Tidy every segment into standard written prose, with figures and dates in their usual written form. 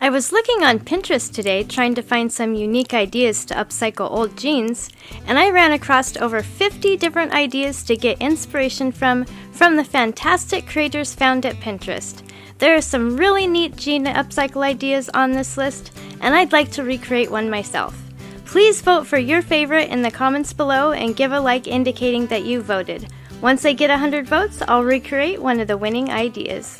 I was looking on Pinterest today trying to find some unique ideas to upcycle old jeans, and I ran across over 50 different ideas to get inspiration from the fantastic creators found at Pinterest. There are some really neat jean upcycle ideas on this list, and I'd like to recreate one myself. Please vote for your favorite in the comments below and give a like indicating that you voted. Once I get 100 votes, I'll recreate one of the winning ideas.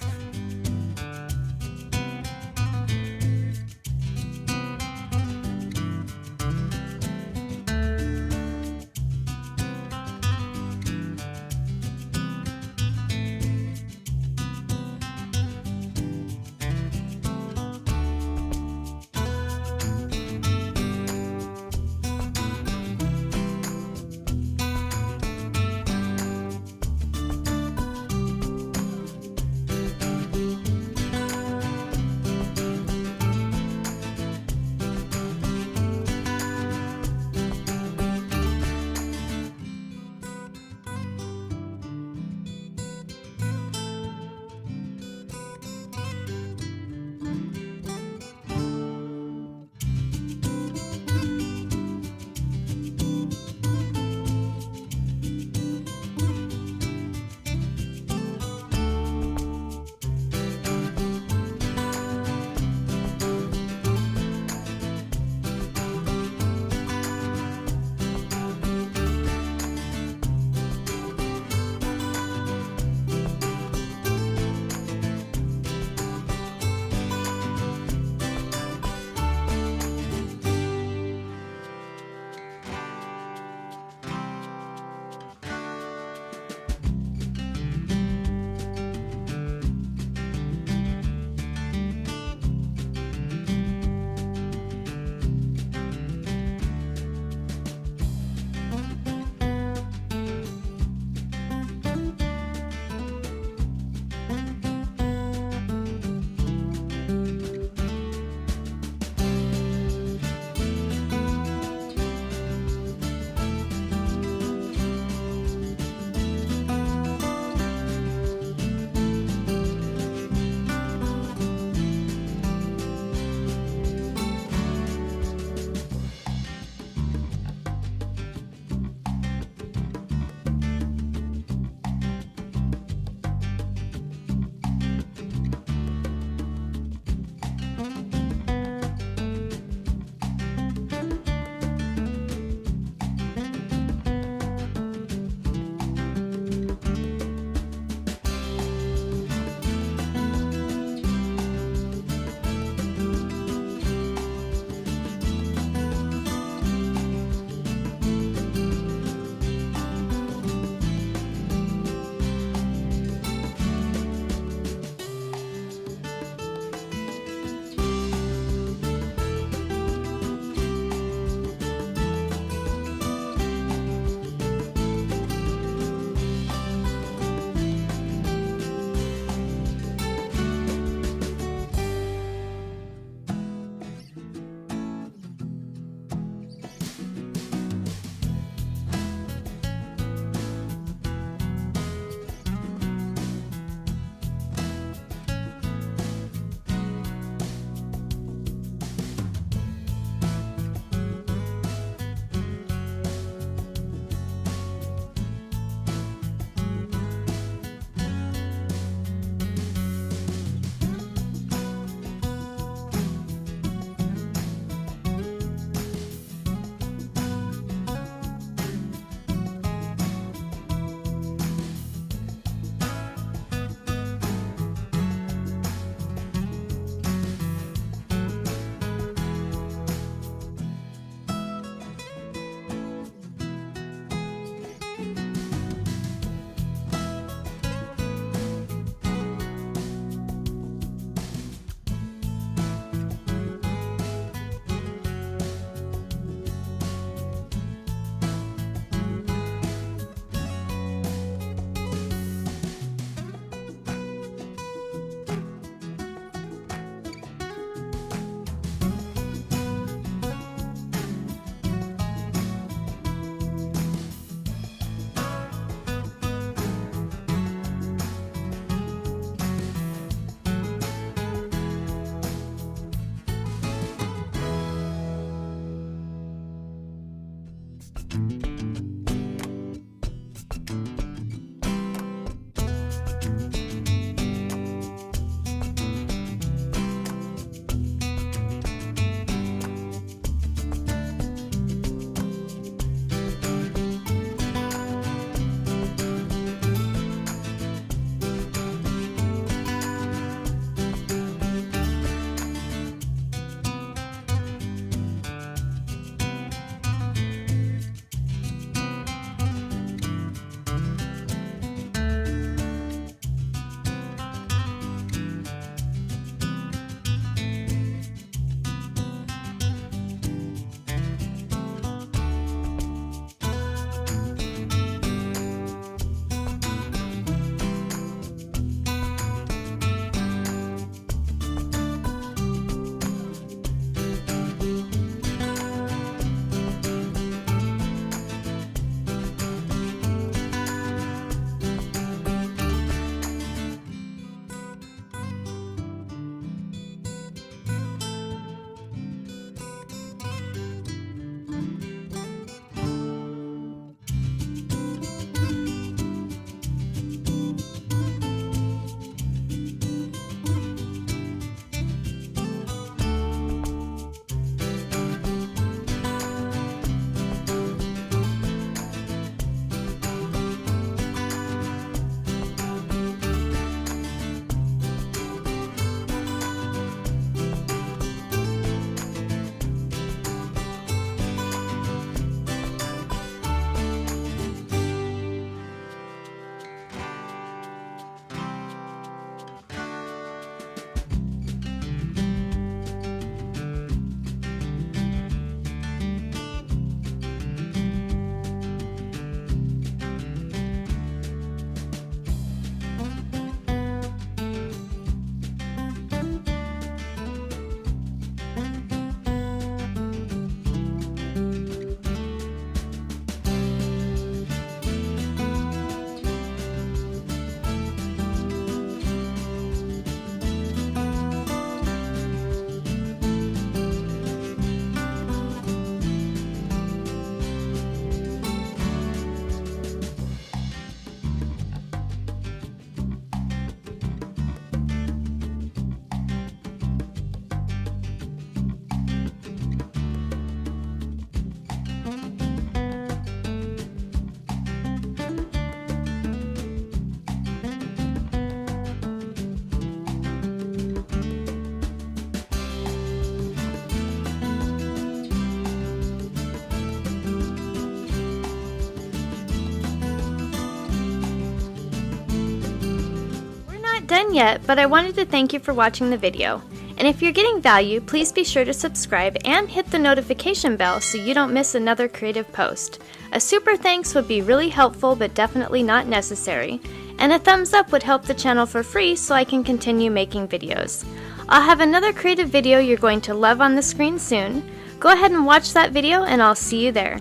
Done yet, but I wanted to thank you for watching the video. And if you're getting value, please be sure to subscribe and hit the notification bell so you don't miss another creative post. A super thanks would be really helpful but definitely not necessary. And a thumbs up would help the channel for free so I can continue making videos. I'll have another creative video you're going to love on the screen soon. Go ahead and watch that video and I'll see you there.